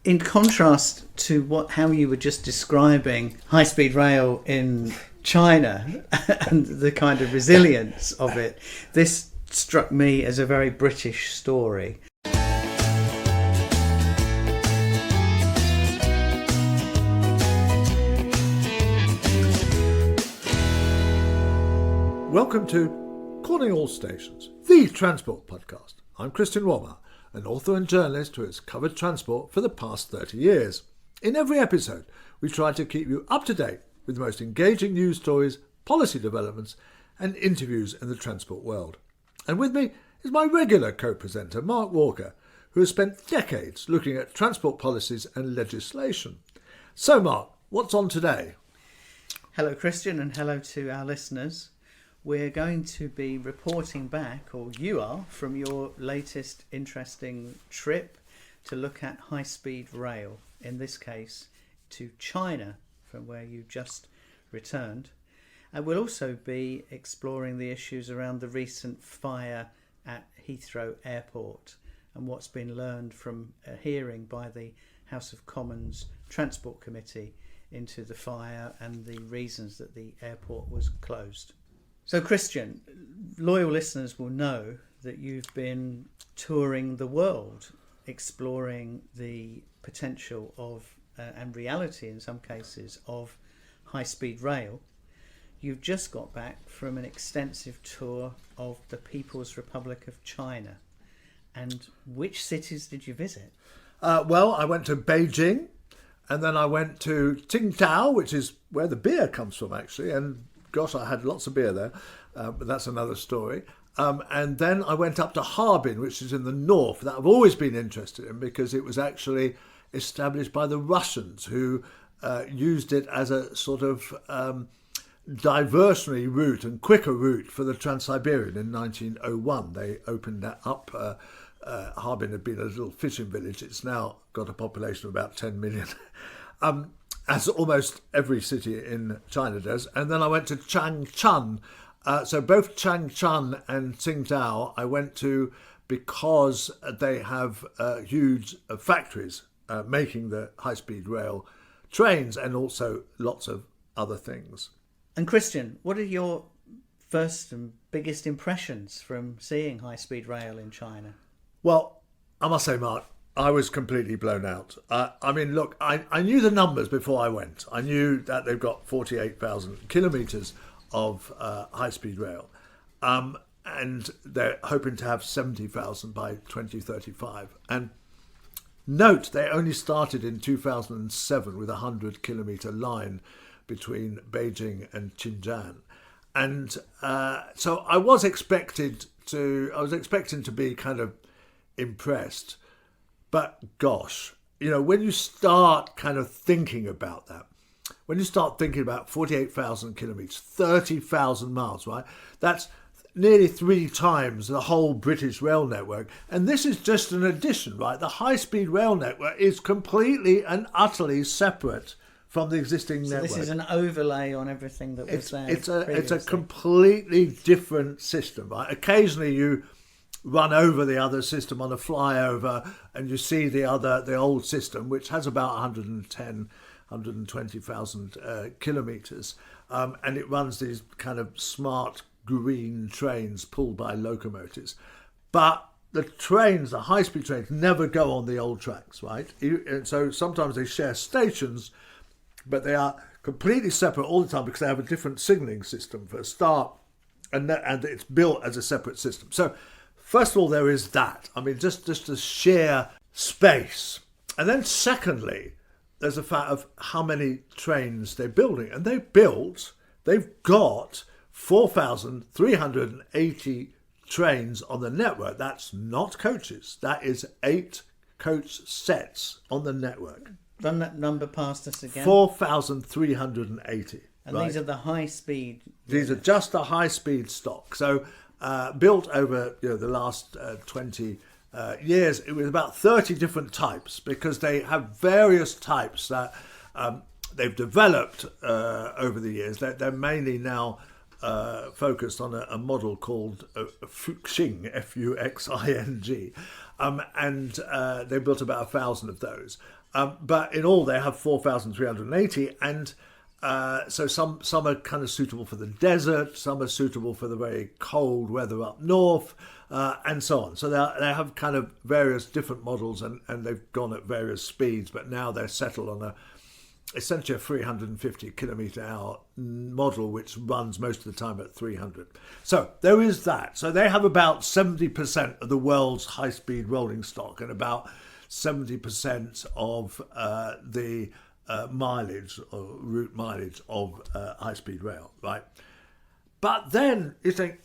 in contrast to how you were just describing high-speed rail in China and the kind of resilience of it, this struck me as a very British story. Welcome to Calling All Stations, the transport podcast. I'm Christian Wommer, an author and journalist who has covered transport for the past 30 years. In every episode, we try to keep you up to date with the most engaging news stories, policy developments, and interviews in the transport world. And with me is my regular co-presenter, Mark Walker, who has spent decades looking at transport policies and legislation. So, Mark, what's on today? Hello, Christian, and hello to our listeners. We're going to be reporting back, or you are, from your latest interesting trip to look at high-speed rail, in this case to China, from where you just returned. And we'll also be exploring the issues around the recent fire at Heathrow Airport and what's been learned from a hearing by the House of Commons Transport Committee into the fire and the reasons that the airport was closed. So, Christian, loyal listeners will know that you've been touring the world, exploring the potential of, and reality in some cases, of high-speed rail. You've just got back from an extensive tour of the People's Republic of China. And which cities did you visit? Well, I went to Beijing, and then I went to Tsingtao, which is where the beer comes from, actually, and gosh, I had lots of beer there, but that's another story. And then I went up to Harbin, which is in the north, that I've always been interested in because it was actually established by the Russians, who used it as a sort of diversionary route and quicker route for the Trans-Siberian in 1901. They opened that up. Harbin had been a little fishing village. It's now got a population of about 10 million. As almost every city in China does. And then I went to Changchun. So both Changchun and Tsingtao I went to because they have huge factories making the high-speed rail trains and also lots of other things. And Christian, what are your first and biggest impressions from seeing high-speed rail in China? Well, I must say, Mark, I was completely blown out. I mean, look, I knew the numbers before I went. I knew that they've got 48,000 kilometres of high-speed rail. And they're hoping to have 70,000 by 2035. And note, they only started in 2007 with a 100-kilometre line between Beijing and Xinjiang. And so I was expecting to be kind of impressed. But gosh, when you start kind of thinking about that, when you start thinking about 48,000 kilometres, 30,000 miles, right? That's nearly 3 times the whole British rail network. And this is just an addition, right? The high-speed rail network is completely and utterly separate from the existing network. So this is an overlay on everything that was there previously. It's a completely different system, right? Occasionally you run over the other system on a flyover and you see the old system, which has about 120,000 kilometres, and it runs these kind of smart green trains pulled by locomotives. But the high-speed trains never go on the old tracks, right? And so sometimes they share stations, but they are completely separate all the time because they have a different signalling system for a start, and it's built as a separate system. So first of all, there is that. I mean, just the sheer space. And then secondly, there's the fact of how many trains they're building. And they've got 4,380 trains on the network. That's not coaches. That is 8 coach sets on the network. Run that number past us again. 4,380. And right? These are the high speed. These are just the high speed stock. So built over the last 20 years, it was about 30 different types because they have various types that they've developed over the years. They're mainly now focused on a model called Fuxing, Fuxing, and they built about 1,000 of those. But in all, they have 4,380, and so some are kind of suitable for the desert, some are suitable for the very cold weather up north, and so on. So they have kind of various different models, and they've gone at various speeds, but now they're settled on essentially a 350 kilometre hour model, which runs most of the time at 300. So there is that. So they have about 70% of the world's high-speed rolling stock and about 70% of the mileage or route mileage of high-speed rail, right? But then you think,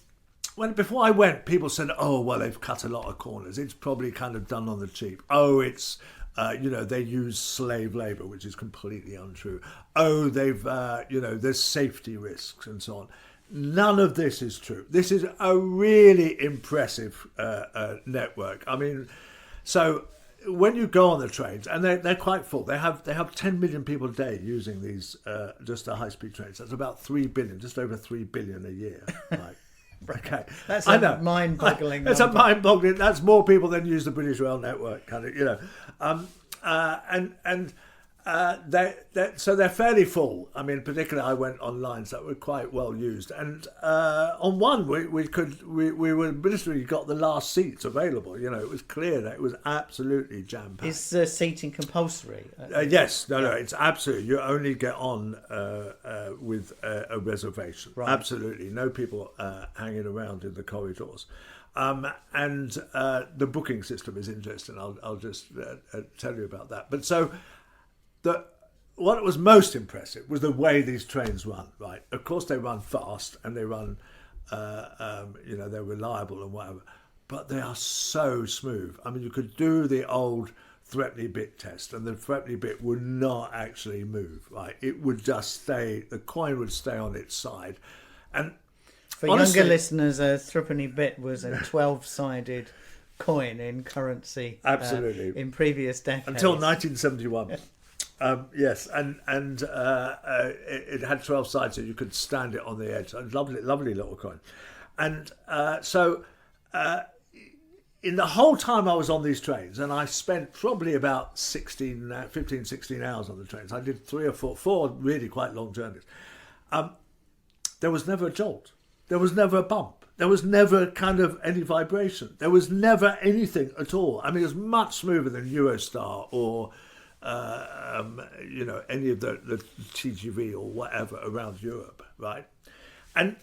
before I went, people said, oh, well, they've cut a lot of corners. It's probably kind of done on the cheap. Oh, it's, they use slave labour, which is completely untrue. Oh, they've, there's safety risks and so on. None of this is true. This is a really impressive network. I mean, so when you go on the trains, and they're quite full, they have 10 million people a day using these just the high-speed trains. That's about 3 billion, just over 3 billion a year. Right? Okay, that's a mind-boggling. That's a mind-boggling. That's more people than use the British Rail network, kind of, so they're fairly full. I mean, particularly I went on lines that were quite well used, and on one we were literally got the last seats available. It was clear that it was absolutely jam packed. Is seating compulsory? Yes, no, it's absolutely. You only get on with a reservation. Right. Absolutely, no people hanging around in the corridors. And the booking system is interesting. I'll just tell you about that. But so. What was most impressive was the way these trains run, right? Of course, they run fast and they run, they're reliable and whatever, but they are so smooth. I mean, you could do the old threepenny bit test and the threepenny bit would not actually move, right? It would just stay, the coin would stay on its side. And for honestly, younger listeners, a threepenny bit was a 12-sided coin in currency. Absolutely. In previous decades. Until 1971. Yes, and it had 12 sides, so you could stand it on the edge. A lovely little coin. And so in the whole time I was on these trains, and I spent probably about 15, 16 hours on the trains. I did 3 or 4 really quite long journeys. There was never a jolt. There was never a bump. There was never kind of any vibration. There was never anything at all. I mean, it was much smoother than Eurostar or any of the TGV or whatever around Europe, right? And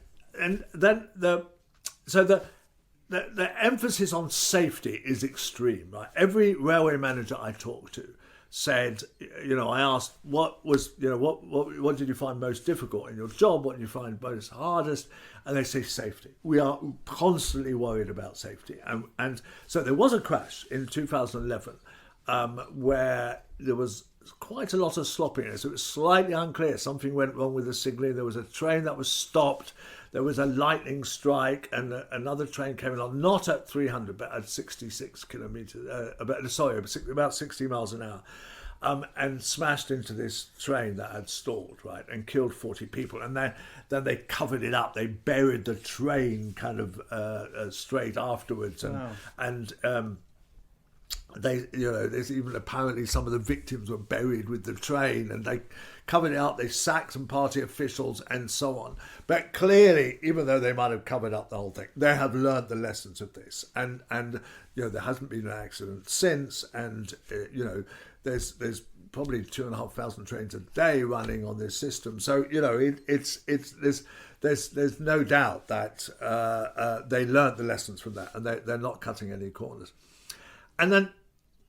then the emphasis on safety is extreme, right? Every railway manager I talked to said, I asked what did you find most difficult in your job? What did you find most hardest? And they say safety. We are constantly worried about safety. And so there was a crash in 2011 where there was quite a lot of sloppiness. It was slightly unclear. Something went wrong with the signalling. There was a train that was stopped. There was a lightning strike, and another train came along, not at 300, but at 66 kilometres, about 60 miles an hour, and smashed into this train that had stalled, right, and killed 40 people. And then they covered it up. They buried the train kind of straight afterwards, there's even apparently some of the victims were buried with the train, and they covered it up. They sacked some party officials and so on. But clearly, even though they might have covered up the whole thing, they have learned the lessons of this. And there hasn't been an accident since. And there's probably 2,500 trains a day running on this system. So there's no doubt that they learned the lessons from that, and they're not cutting any corners. And then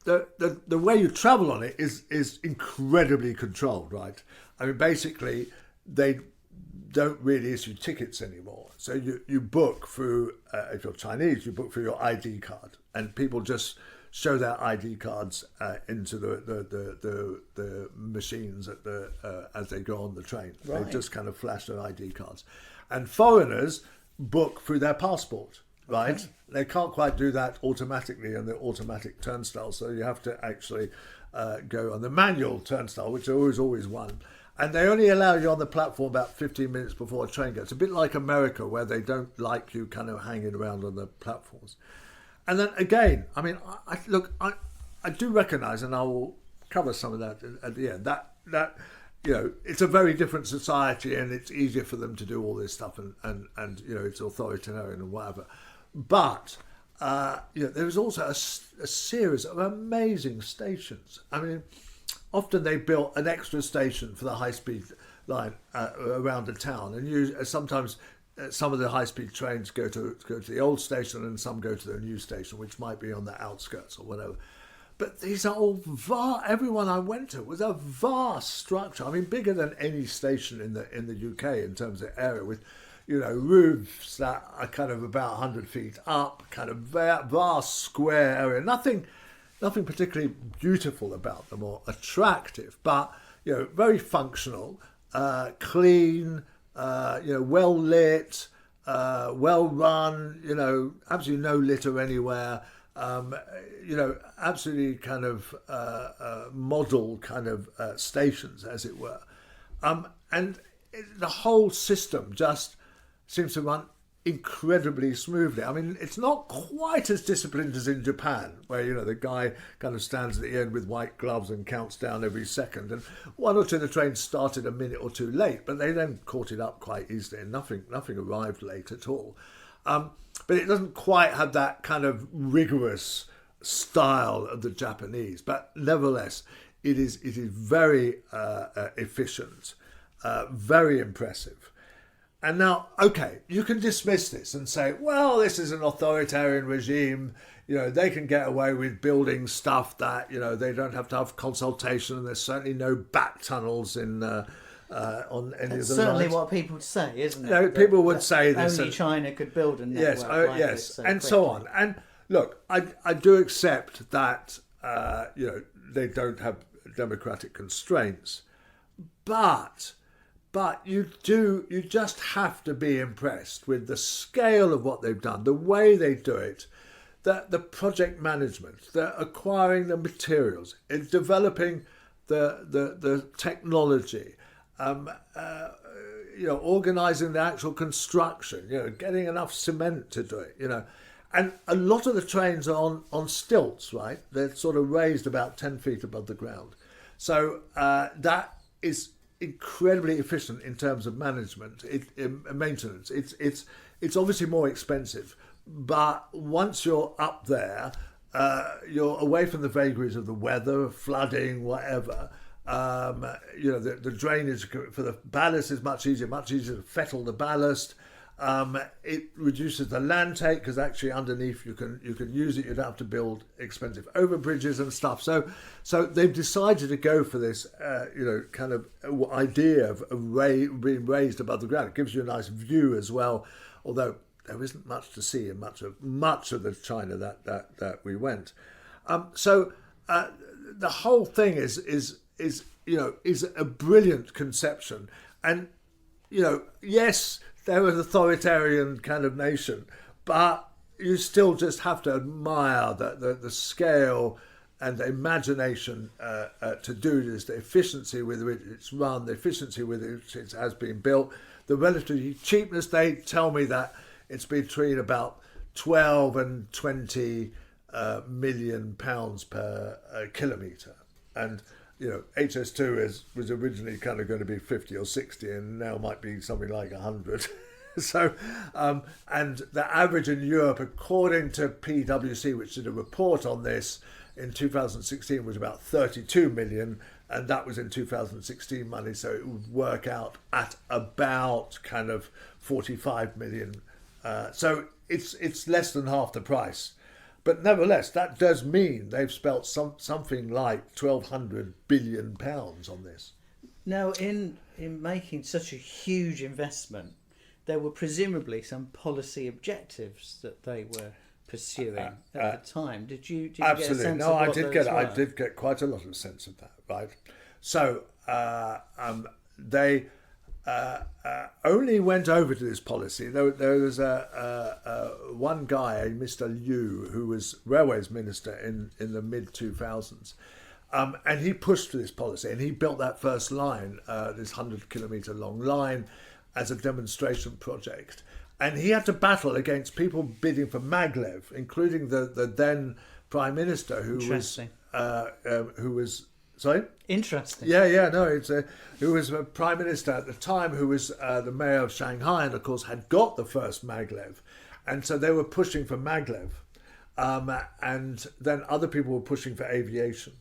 the way you travel on it is incredibly controlled, right? I mean, basically, they don't really issue tickets anymore. So you book through, if you're Chinese, you book through your ID card, and people just show their ID cards into the machines as they go on the train. Right. They just kind of flash their ID cards. And foreigners book through their passport. Right, okay. They can't quite do that automatically on the automatic turnstile, so you have to actually go on the manual turnstile, which is always one. And they only allow you on the platform about 15 minutes before a train gets. A bit like America, where they don't like you kind of hanging around on the platforms. And then again, I mean, I do recognise, and I will cover some of that at the end. That it's a very different society, and it's easier for them to do all this stuff, and it's authoritarian and whatever. But there was also a series of amazing stations. I mean, often they built an extra station for the high-speed line around the town, and sometimes some of the high-speed trains go to the old station, and some go to the new station, which might be on the outskirts or whatever. But these are all everyone I went to was a vast structure. I mean, bigger than any station in the UK in terms of area, with roofs that are kind of about 100 feet up, kind of vast square area. Nothing particularly beautiful about them or attractive, but very functional, clean, well lit, well run. Absolutely no litter anywhere. Absolutely kind of model kind of stations, as it were, and the whole system just seems to run incredibly smoothly. I mean, it's not quite as disciplined as in Japan, where the guy kind of stands at the end with white gloves and counts down every second. And one or two of the trains started a minute or two late, but they then caught it up quite easily, and nothing arrived late at all. But it doesn't quite have that kind of rigorous style of the Japanese. But nevertheless, it is very efficient, very impressive. And now, okay, you can dismiss this and say, well, this is an authoritarian regime. They can get away with building stuff that, they don't have to have consultation, and there's certainly no back tunnels on any of the lines. Certainly what people say, isn't it? People would say this. Only China could build a network like this and so on. And look, I do accept that, they don't have democratic constraints, but you just have to be impressed with the scale of what they've done, the way they do it, the project management, the acquiring the materials, in developing the technology, organising the actual construction, getting enough cement to do it, And a lot of the trains are on stilts, right? They're sort of raised about 10 feet above the ground. So that is incredibly efficient in terms of management, maintenance. It's obviously more expensive, but once you're up there, you're away from the vagaries of the weather, flooding, whatever. The drainage for the ballast is much easier to fettle the ballast. It reduces the land take, because actually underneath you can use it. You don't have to build expensive overbridges and stuff. So they've decided to go for this, kind of idea of being raised above the ground. It gives you a nice view as well, although there isn't much to see in much of the China that we went. The whole thing is a brilliant conception, and yes, they're an authoritarian kind of nation, but you still just have to admire the scale and the imagination to do this, the efficiency with which it's run, the efficiency with which it has been built, the relative cheapness. They tell me that it's between about 12 and 20 million pounds per kilometre, and HS2 was originally kind of going to be 50 or 60, and now might be something like 100. So, and the average in Europe, according to PwC, which did a report on this in 2016, was about 32 million, and that was in 2016 money, so it would work out at about kind of 45 million. So it's less than half the price. But nevertheless, that does mean they've spent something like 1,200 billion pounds on this. Now, in making such a huge investment, there were presumably some policy objectives that they were pursuing at the time. Did you absolutely. Get a sense No, of what I did get quite a lot of sense of that, right? So they only went over to this policy. There was one guy, Mr. Liu, who was railways minister in the mid-2000s, and he pushed for this policy, and he built that first line, this 100-kilometre long line, as a demonstration project. And he had to battle against people bidding for maglev, including the then Prime Minister, who was Sorry? Interesting. Yeah, no, who was a prime minister at the time, who was the mayor of Shanghai, and of course had got the first maglev, and so they were pushing for maglev, and then other people were pushing for aviation.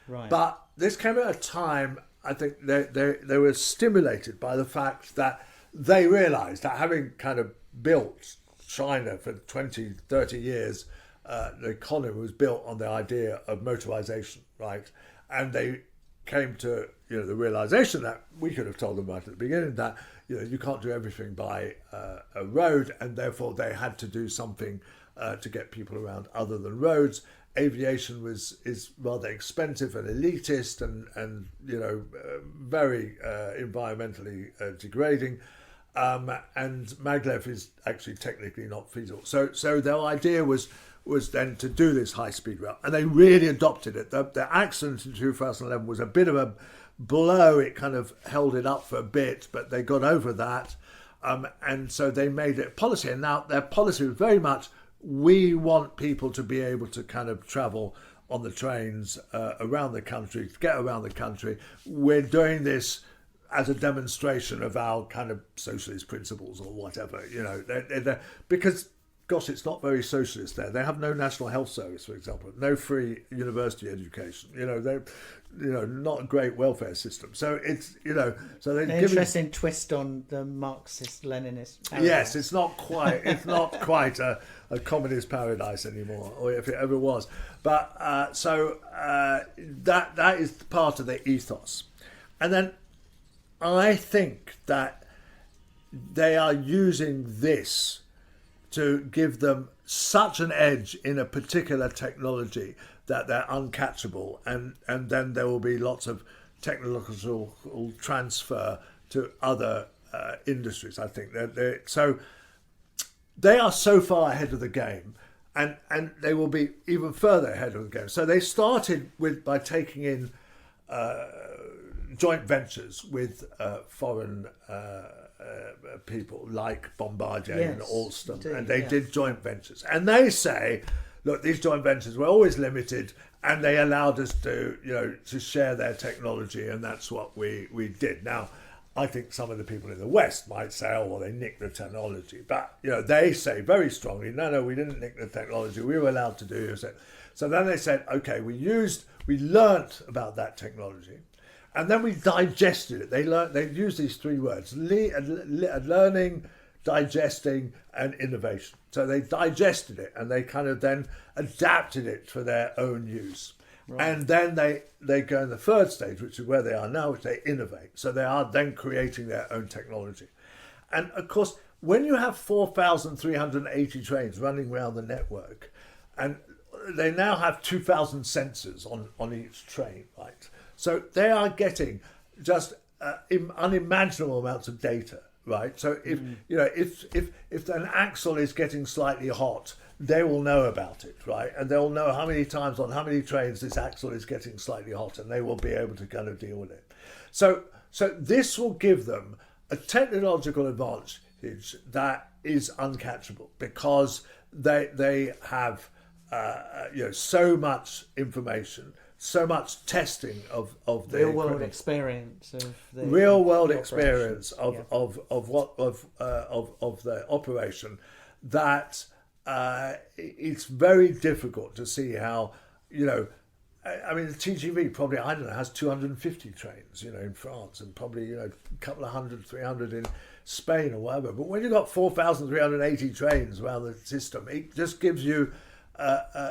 Right. But this came at a time, I think they were stimulated by the fact that they realised that, having kind of built China for 20, 30 years, the economy was built on the idea of motorization, right? And they came to the realization that we could have told them right at the beginning that you can't do everything by a road, and therefore they had to do something to get people around other than roads. Aviation is rather expensive and elitist, and very environmentally degrading. And maglev is actually technically not feasible. So their idea was then to do this high-speed rail, and they really adopted it. The accident in 2011 was a bit of a blow. It kind of held it up for a bit, but they got over that, and so they made it policy. And now their policy was very much, we want people to be able to kind of travel on the trains around the country, to get around the country. We're doing this as a demonstration of our kind of socialist principles or whatever, because, gosh, it's not very socialist there. They have no national health service, for example, no free university education. They're, not a great welfare system. So it's, so they're an interesting twist on the Marxist-Leninist paradigm. Yes, it's not quite a communist paradise anymore, or if it ever was. But that is part of the ethos. And then I think that they are using this to give them such an edge in a particular technology that they're uncatchable, and then there will be lots of technological transfer to other industries. I think so they are so far ahead of the game, and they will be even further ahead of the game. So they started by taking in joint ventures with foreign people like Bombardier and Alstom, indeed, and they did joint ventures. And they say, look, these joint ventures were always limited, and they allowed us to share their technology, and that's what we did. Now, I think some of the people in the West might say, oh, well, they nicked the technology. But, they say very strongly, no, we didn't nick the technology. We were allowed to do it. So then they said, okay, we learnt about that technology, and then we digested it. They used these three words: learning, digesting, and innovation. So they digested it, and they kind of then adapted it for their own use. Right. And then they go in the third stage, which is where they are now, which they innovate. So they are then creating their own technology. And of course, when you have 4,380 trains running around the network, and they now have 2,000 sensors on each train, right? So they are getting just unimaginable amounts of data, right? So if an axle is getting slightly hot, they will know about it, right? And they'll know how many times on how many trains this axle is getting slightly hot, and they will be able to kind of deal with it. So this will give them a technological advantage that is uncatchable, because they have so much information, so much testing of the real world experience of the real world the experience of the operation, that it's very difficult to see how I mean, the TGV probably, I don't know, has 250 trains, in France, and probably, a couple of 100, 300 in Spain or whatever. But when you've got 4,380 trains around the system, it just gives you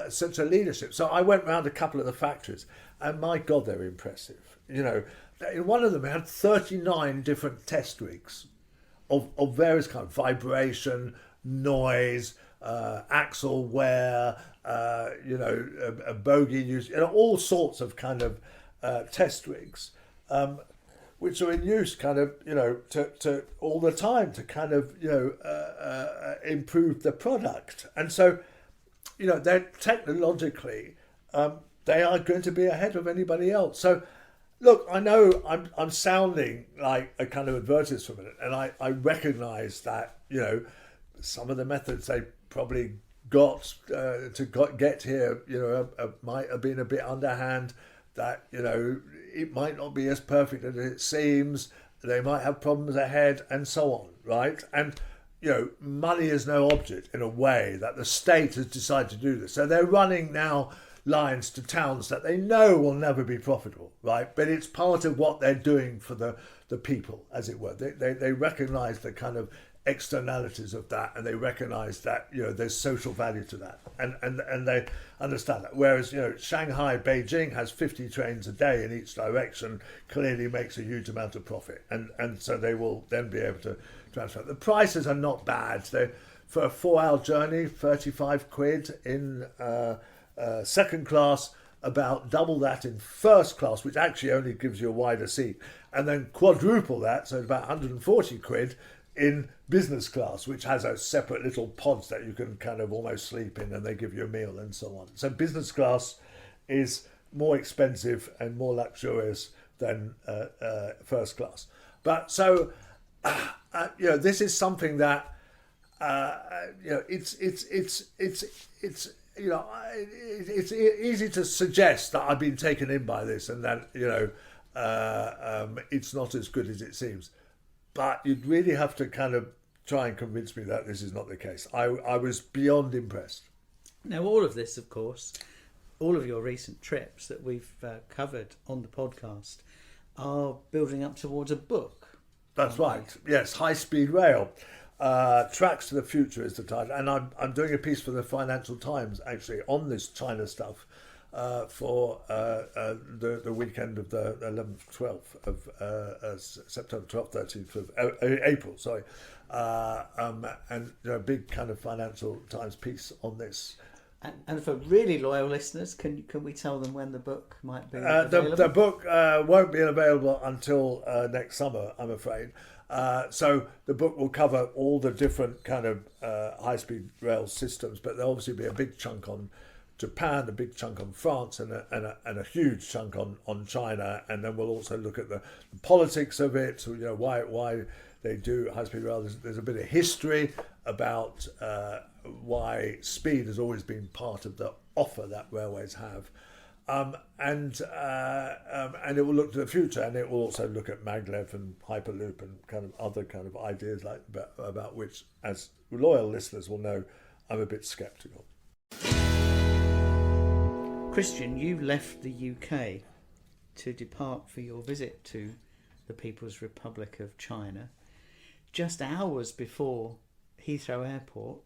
such a leadership. So I went round a couple of the factories, and my God, they're impressive. In one of them, they had 39 different test rigs of various kinds: vibration, noise, axle wear, a bogie use, all sorts of kind of test rigs, which are in use kind of, to all the time to kind of, improve the product. And so, they're technologically, they are going to be ahead of anybody else. So, look, I know I'm sounding like a kind of advertisement for a minute, and I recognise that, some of the methods they probably got to get here, might have been a bit underhand, that, it might not be as perfect as it seems. They might have problems ahead and so on, right? And, money is no object in a way that the state has decided to do this. So they're running now lines to towns that they know will never be profitable, right? But it's part of what they're doing for the people, as it were. They recognise the kind of externalities of that, and they recognise that there's social value to that, and they understand that. Whereas Shanghai, Beijing has 50 trains a day in each direction, clearly makes a huge amount of profit, and so they will then be able to transfer. The prices are not bad. They for a 4-hour journey, 35 quid in second class, about double that in first class, which actually only gives you a wider seat, and then quadruple that, so it's about 140 quid in business class, which has a separate little pods that you can kind of almost sleep in, and they give you a meal and so on. So business class is more expensive and more luxurious than first class. But so this is something that it's easy to suggest that I've been taken in by this and that it's not as good as it seems. But you'd really have to kind of try and convince me that this is not the case. I was beyond impressed. Now, all of this, of course, all of your recent trips that we've covered on the podcast are building up towards a book. That's right. Yes, High Speed Rail. Tracks to the Future is the title. And I'm doing a piece for the Financial Times, actually, on this China stuff. For the weekend of the 11th, 12th of September, 12th, 13th of April, sorry. And a big kind of Financial Times piece on this. And for really loyal listeners, can we tell them when the book might be available? The book won't be available until next summer, I'm afraid. So the book will cover all the different kind of high-speed rail systems, but there'll obviously be a big chunk on Japan, a big chunk on France, and a huge chunk on China, and then we'll also look at the politics of it. So, why they do high speed rail. There's a bit of history about why speed has always been part of the offer that railways have, and it will look to the future, and it will also look at maglev and hyperloop and kind of other kind of ideas like about which, as loyal listeners will know, I'm a bit sceptical. Christian, you left the UK to depart for your visit to the People's Republic of China just hours before Heathrow Airport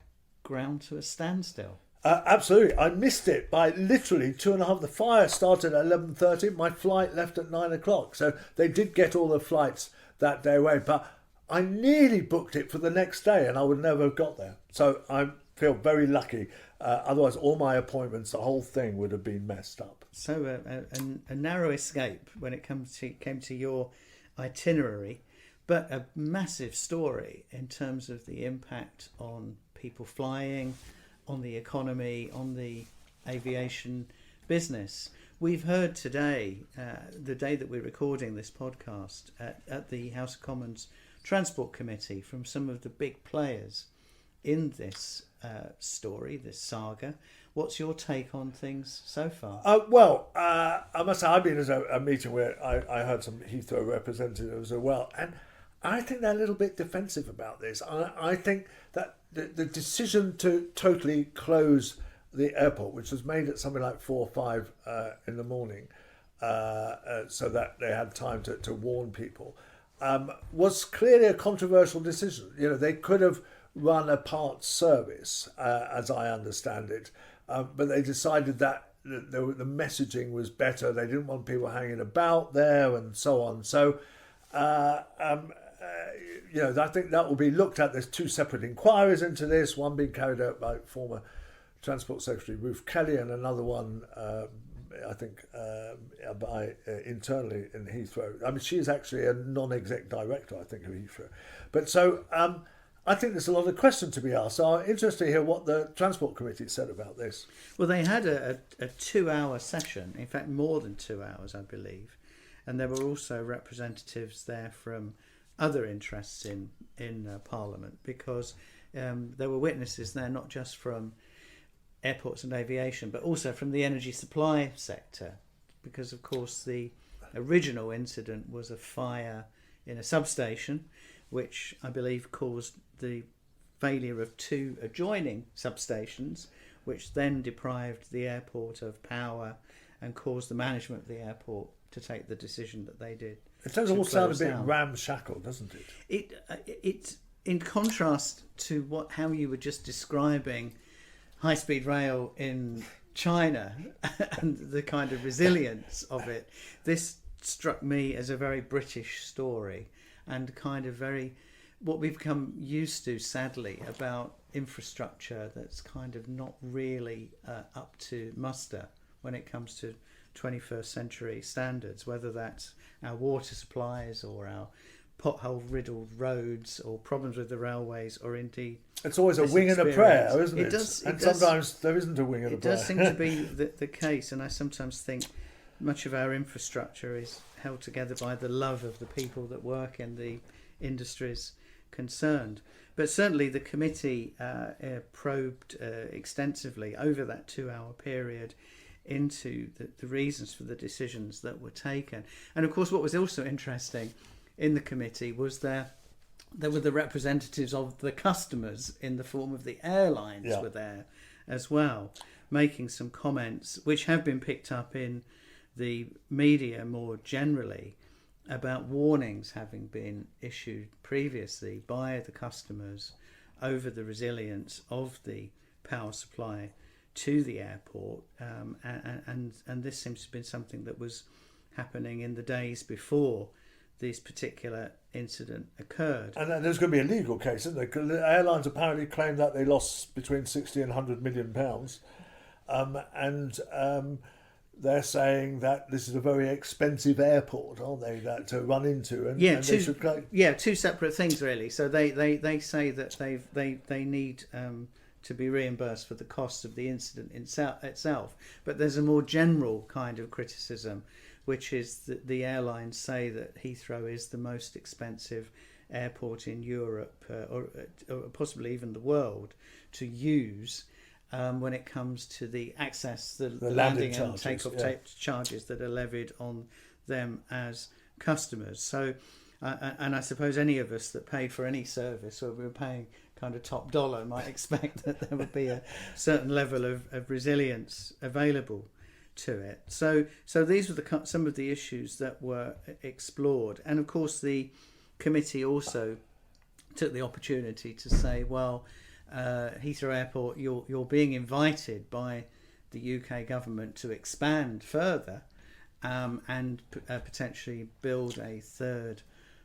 ground to a standstill. Absolutely. I missed it by literally 2.5. The fire started at 11:30. My flight left at 9 o'clock. So they did get all the flights that day away. But I nearly booked it for the next day and I would never have got there. So I feel very lucky. Otherwise, all my appointments, the whole thing would have been messed up. So a narrow escape when it came to your itinerary, but a massive story in terms of the impact on people flying, on the economy, on the aviation business. We've heard today, the day that we're recording this podcast, at the House of Commons Transport Committee from some of the big players in this story, this saga. What's your take on things so far? I must say I've been at a meeting where I heard some Heathrow representatives as well, and I think they're a little bit defensive about this. I think that the decision to totally close the airport, which was made at something like 4 or 5 in the morning, so that they had time to warn people, was clearly a controversial decision. They could have run a parts service, as I understand it, but they decided that the messaging was better. They didn't want people hanging about there and so on. So, I think that will be looked at. There's 2 separate inquiries into this, one being carried out by former Transport Secretary Ruth Kelly and another one, I think, by internally in Heathrow. I mean, she is actually a non-exec director, I think, of Heathrow. But so I think there's a lot of questions to be asked. So I'm interested to hear what the Transport Committee said about this. Well, they had a 2-hour session, in fact, more than 2 hours, I believe. And there were also representatives there from other interests in Parliament, because there were witnesses there not just from airports and aviation, but also from the energy supply sector, because of course the original incident was a fire in a substation, which I believe caused the failure of 2 adjoining substations, which then deprived the airport of power and caused the management of the airport to take the decision that they did. It does all sound a bit ramshackle, doesn't it? It in contrast to how you were just describing high-speed rail in China and the kind of resilience of it, this struck me as a very British story, and kind of very what we've become used to, sadly, about infrastructure that's kind of not really up to muster when it comes to 21st century standards, whether that's our water supplies or our pothole-riddled roads or problems with the railways, or indeed... It's always a wing and a prayer, isn't it? And sometimes there isn't a wing and a prayer. It does seem to be the case, and I sometimes think much of our infrastructure is held together by the love of the people that work in the industries concerned. But certainly the committee probed extensively over that 2-hour period into the reasons for the decisions that were taken. And of course what was also interesting in the committee was there were the representatives of the customers in the form of the airlines were there as well, making some comments which have been picked up in the media more generally about warnings having been issued previously by the customers over the resilience of the power supply to the airport, and this seems to have been something that was happening in the days before this particular incident occurred. And there's going to be a legal case, isn't there? 'Cause the airlines apparently claim that they lost between 60 and 100 million pounds, and they're saying that this is a very expensive airport, aren't they, that to run into? And two separate things really. So they say that they need to be reimbursed for the cost of the incident itself. But there's a more general kind of criticism, which is that the airlines say that Heathrow is the most expensive airport in Europe, or possibly even the world, to use when it comes to the access, the landing and takeoff charges that are levied on them as customers. So, and I suppose any of us that paid for any service, or we were paying kind of top dollar, might expect that there would be a certain level of resilience available to it. So these were some of the issues that were explored, and of course the committee also took the opportunity to say, well, Heathrow Airport, you're being invited by the UK government to expand further and potentially build a 3rd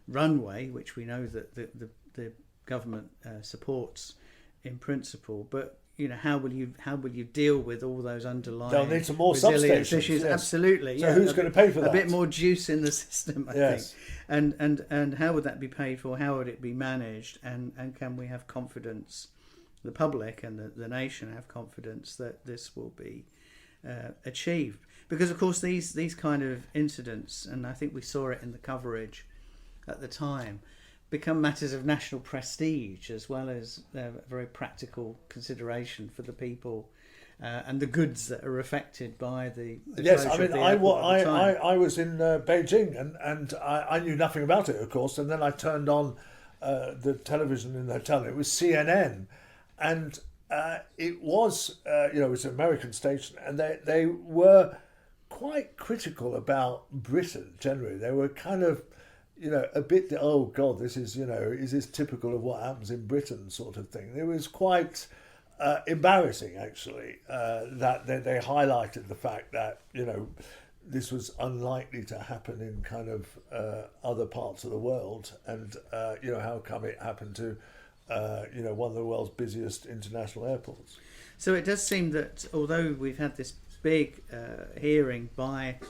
runway, which we know that the government supports in principle. But how will you deal with all those underlying They'll need some more substations issues? Yes. Absolutely. So who's going to pay for that? A bit more juice in the system, I think. And how would that be paid for? How would it be managed? And can we have confidence, the public and the nation have confidence that this will be achieved? Because of course these kind of incidents, and I think we saw it in the coverage at the time, become matters of national prestige as well as very practical consideration for the people and the goods that are affected by the yes. I mean, I was in Beijing and I knew nothing about it, of course, and then I turned on the television in the hotel. It was CNN, and it was it's an American station, and they were quite critical about Britain generally. They were kind of a bit, oh God, this is, is this typical of what happens in Britain sort of thing. It was quite embarrassing, actually, that they highlighted the fact that, this was unlikely to happen in kind of other parts of the world. And, how come it happened to, one of the world's busiest international airports. So it does seem that although we've had this big hearing by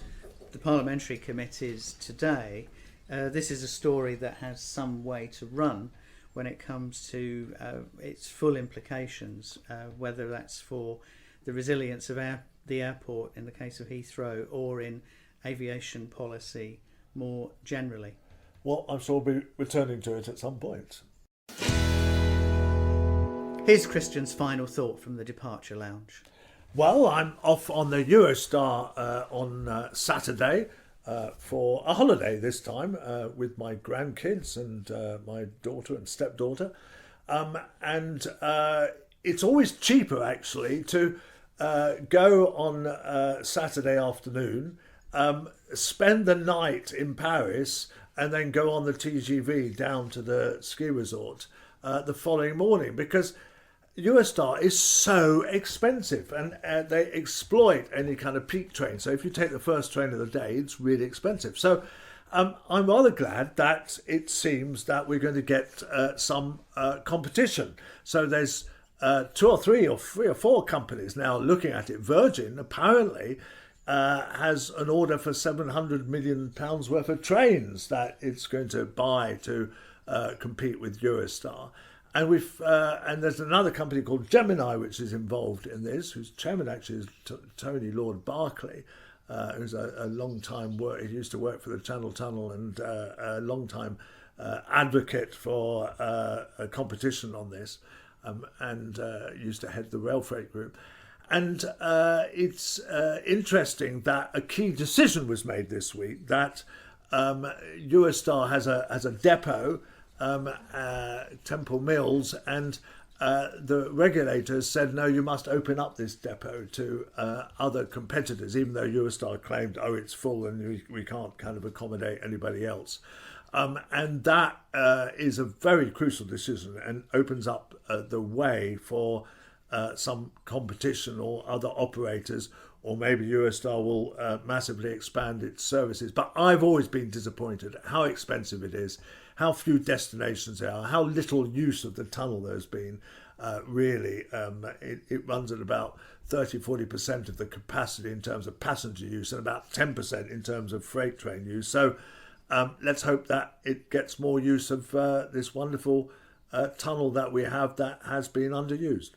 the parliamentary committees today, this is a story that has some way to run when it comes to its full implications, whether that's for the resilience of the airport in the case of Heathrow or in aviation policy more generally. Well, I'm sure we'll be returning to it at some point. Here's Christian's final thought from the Departure Lounge. Well, I'm off on the Eurostar on Saturday for a holiday this time with my grandkids and my daughter and stepdaughter. And it's always cheaper actually to go on Saturday afternoon, spend the night in Paris, and then go on the TGV down to the ski resort the following morning, because Eurostar is so expensive, and they exploit any kind of peak train. So if you take the first train of the day, it's really expensive. So I'm rather glad that it seems that we're going to get some competition. So there's two or three or four companies now looking at it. Virgin apparently has an order for £700 million worth of trains that it's going to buy to compete with Eurostar. And and there's another company called Gemini which is involved in this, whose chairman actually is Tony Lord Barclay, who's a long time he used to work for the Channel Tunnel and a long time advocate for a competition on this, and used to head the rail freight group. And it's interesting that a key decision was made this week that Eurostar has a depot, Temple Mills, and the regulators said, no, you must open up this depot to other competitors, even though Eurostar claimed, oh, it's full and we can't kind of accommodate anybody else. And that is a very crucial decision and opens up the way for some competition or other operators, or maybe Eurostar will massively expand its services. But I've always been disappointed at how expensive it is, how few destinations there are, how little use of the tunnel there's been. Really, it runs at about 30-40% of the capacity in terms of passenger use and about 10% in terms of freight train use. So let's hope that it gets more use of this wonderful tunnel that we have that has been underused.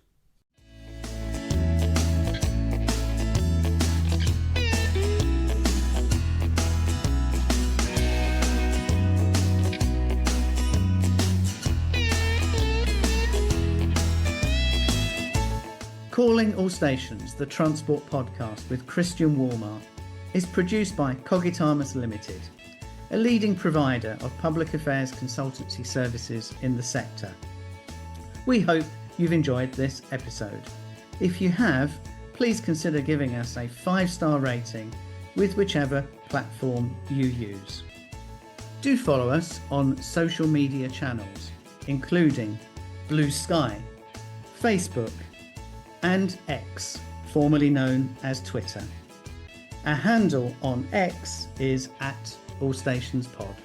Calling All Stations, the Transport Podcast with Christian Walmart, is produced by Cogitamus Limited, a leading provider of public affairs consultancy services in the sector. We hope you've enjoyed this episode. If you have, please consider giving us a 5-star rating with whichever platform you use. Do follow us on social media channels, including Blue Sky, Facebook, and X, formerly known as Twitter. Our handle on X is @AllStationsPod.